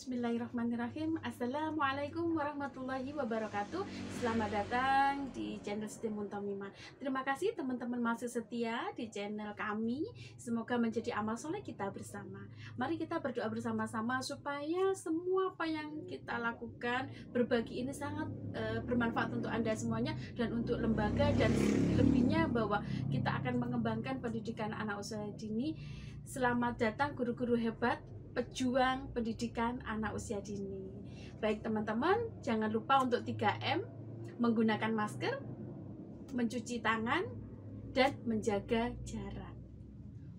Bismillahirrahmanirrahim. Assalamualaikum warahmatullahi wabarakatuh. Selamat datang di channel Siti Muntamimah. Terima kasih teman-teman masih setia di channel kami. Semoga menjadi amal soleh kita bersama. Mari kita berdoa bersama-sama supaya semua apa yang kita lakukan, berbagi ini sangat bermanfaat untuk Anda semuanya dan untuk lembaga, dan lebihnya bahwa kita akan mengembangkan pendidikan anak usia dini. Selamat datang guru-guru hebat, pejuang pendidikan anak usia dini. Baik teman-teman, jangan lupa untuk 3M, menggunakan masker, mencuci tangan, dan menjaga jarak.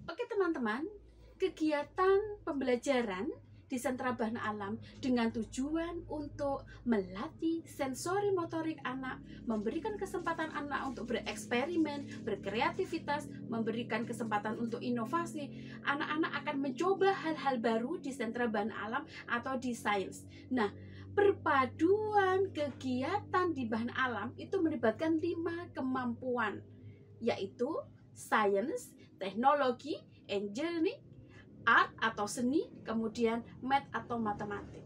Oke teman-teman, kegiatan pembelajaran di sentra bahan alam dengan tujuan untuk melatih sensori motorik anak, memberikan kesempatan anak untuk bereksperimen, berkreativitas, memberikan kesempatan untuk inovasi. Anak-anak akan mencoba hal-hal baru di sentra bahan alam atau di sains. Nah, perpaduan kegiatan di bahan alam itu melibatkan 5 kemampuan, yaitu sains, teknologi, engineering, art atau seni, kemudian math atau matematik.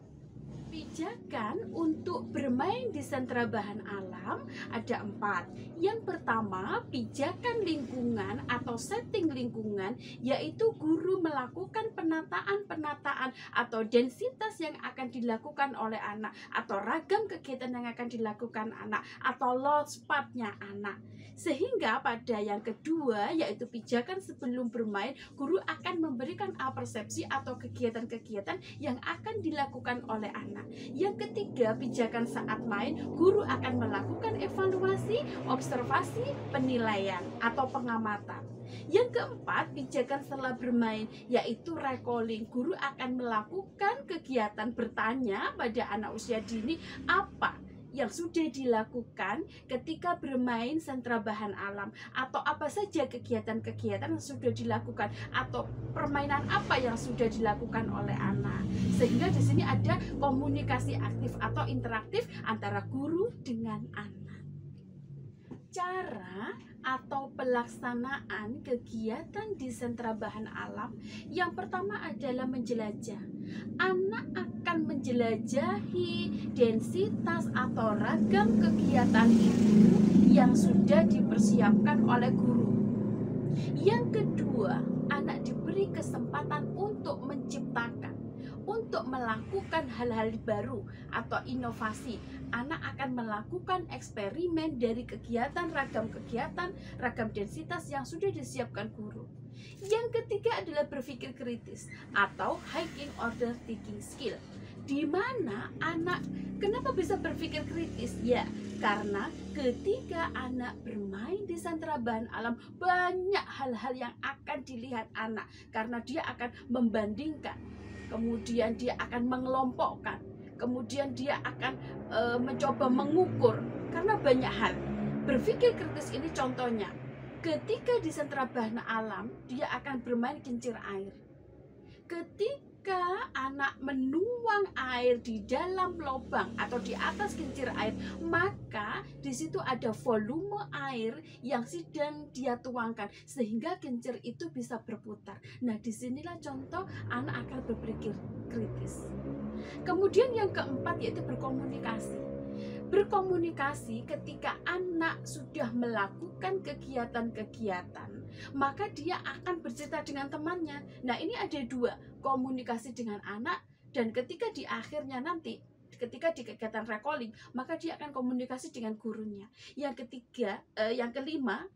Pijakan untuk bermain di sentra bahan alam ada 4. Yang pertama, pijakan lingkungan atau setting lingkungan, yaitu guru melakukan penataan atau densitas yang akan dilakukan oleh anak, atau ragam kegiatan yang akan dilakukan anak, atau load spotnya anak. Sehingga pada yang kedua, yaitu pijakan sebelum bermain, guru akan memberikan persepsi atau kegiatan-kegiatan yang akan dilakukan oleh anak. Yang ketiga, pijakan saat main, guru akan melakukan evaluasi, observasi, penilaian atau pengamatan. Yang keempat, pijakan setelah bermain, yaitu recalling. Guru akan melakukan kegiatan bertanya pada anak usia dini apa yang sudah dilakukan ketika bermain sentra bahan alam, atau apa saja kegiatan-kegiatan yang sudah dilakukan, atau permainan apa yang sudah dilakukan oleh anak. Sehingga di sini ada komunikasi aktif atau interaktif antara guru dengan anak. Cara atau pelaksanaan kegiatan di sentra bahan alam, yang pertama adalah menjelajah. Anak akan menjelajahi densitas atau ragam kegiatan itu yang sudah dipersiapkan oleh guru. Yang kedua, anak diberi kesempatan untuk menciptakan, untuk melakukan hal-hal baru atau inovasi. Anak akan melakukan eksperimen dari ragam kegiatan, ragam densitas yang sudah disiapkan guru. Yang ketiga adalah berpikir kritis atau high order thinking skill, di mana anak kenapa bisa berpikir kritis? Ya, karena ketika anak bermain di sentra bahan alam, banyak hal-hal yang akan dilihat anak, karena dia akan membandingkan, kemudian dia akan mengelompokkan, kemudian dia akan mencoba mengukur, karena banyak hal. Berpikir kritis ini contohnya, ketika di sentra bahan alam, dia akan bermain kincir air. Ketika anak menuang air di dalam lubang atau di atas kincir air, maka di situ ada volume air yang sedang dia tuangkan, sehingga kincir itu bisa berputar. Nah, disinilah contoh anak akan berpikir kritis. Kemudian yang keempat yaitu berkomunikasi. Berkomunikasi ketika anak sudah melakukan kegiatan-kegiatan, maka dia akan bercerita dengan temannya. Nah, ini ada 2, komunikasi dengan anak, dan ketika di akhirnya nanti, ketika di kegiatan recalling, maka dia akan komunikasi dengan gurunya. Yang kelima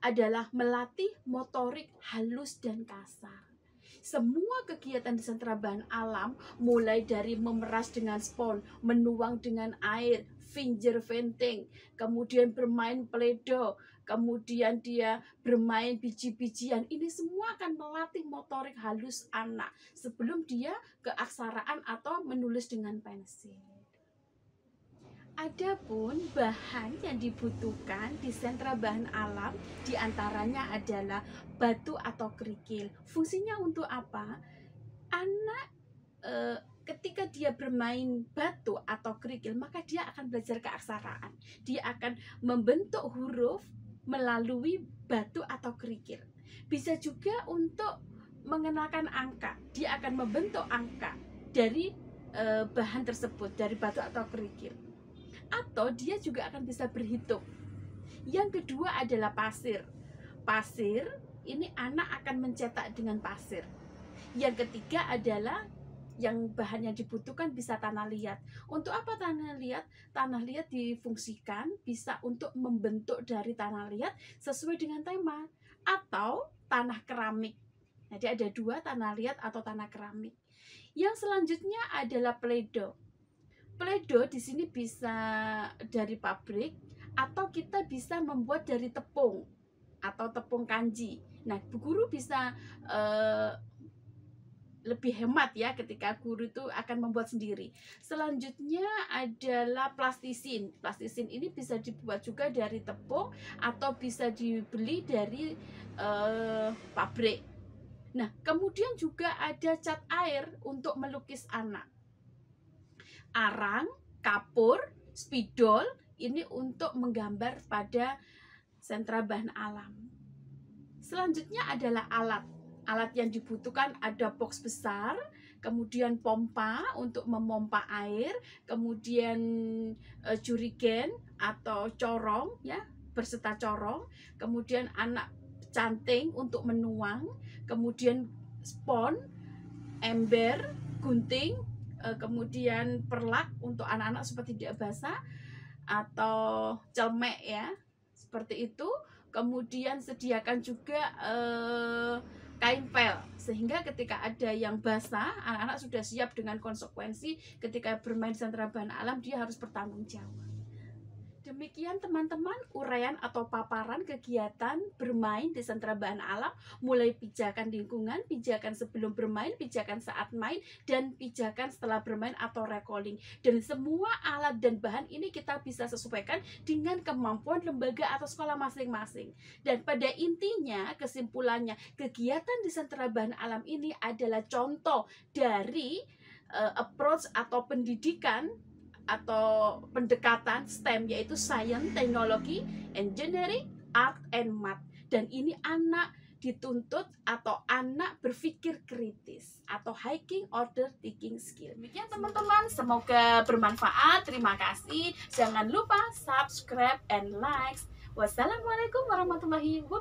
adalah melatih motorik halus dan kasar. Semua kegiatan di sentra bahan alam, mulai dari memeras dengan spons, menuang dengan air, finger painting, kemudian bermain play-doh, kemudian dia bermain biji-bijian, ini semua akan melatih motorik halus anak sebelum dia keaksaraan atau menulis dengan pensil. Adapun bahan yang dibutuhkan di sentra bahan alam diantaranya adalah batu atau kerikil. Fungsinya untuk apa? Anak ketika dia bermain batu atau kerikil, maka dia akan belajar keaksaraan. Dia akan membentuk huruf melalui batu atau kerikil. Bisa juga untuk mengenalkan angka. Dia akan membentuk angka dari bahan tersebut dari batu atau kerikil. Atau dia juga akan bisa berhitung. Yang kedua adalah pasir. Pasir ini anak akan mencetak dengan pasir. Yang ketiga adalah yang bahan yang dibutuhkan bisa tanah liat. Untuk apa tanah liat? Tanah liat difungsikan bisa untuk membentuk dari tanah liat sesuai dengan tema, atau tanah keramik. Jadi ada dua, tanah liat atau tanah keramik. Yang selanjutnya adalah pledo. Pledo di sini bisa dari pabrik atau kita bisa membuat dari tepung atau tepung kanji. Nah, guru bisa lebih hemat ya ketika guru itu akan membuat sendiri. Selanjutnya adalah plastisin. Plastisin ini bisa dibuat juga dari tepung atau bisa dibeli dari pabrik. Nah, kemudian juga ada cat air untuk melukis anak. Arang, kapur, spidol ini untuk menggambar pada sentra bahan alam. Selanjutnya adalah alat. Alat yang dibutuhkan ada box besar, kemudian pompa untuk memompa air, kemudian jurigen atau corong ya, berserta corong, kemudian anak canting untuk menuang, kemudian spon, ember, gunting, kemudian perlak untuk anak-anak supaya tidak basah, atau celmek ya, seperti itu. Kemudian sediakan juga kain pel, sehingga ketika ada yang basah, anak-anak sudah siap dengan konsekuensi ketika bermain di sentra bahan alam, dia harus bertanggung jawab. Demikian teman-teman uraian atau paparan kegiatan bermain di sentra bahan alam, mulai pijakan lingkungan, pijakan sebelum bermain, pijakan saat main, dan pijakan setelah bermain atau recalling. Dan semua alat dan bahan ini kita bisa sesuaikan dengan kemampuan lembaga atau sekolah masing-masing. Dan pada intinya, kesimpulannya, kegiatan di sentra bahan alam ini adalah contoh dari approach atau pendidikan atau pendekatan STEM, yaitu Science, Technology, Engineering, Art, and Math. Dan ini anak dituntut atau anak berpikir kritis atau hiking order thinking skill. Demikian teman-teman, semoga bermanfaat. Terima kasih. Jangan lupa subscribe and like. Wassalamualaikum warahmatullahi wabarakatuh.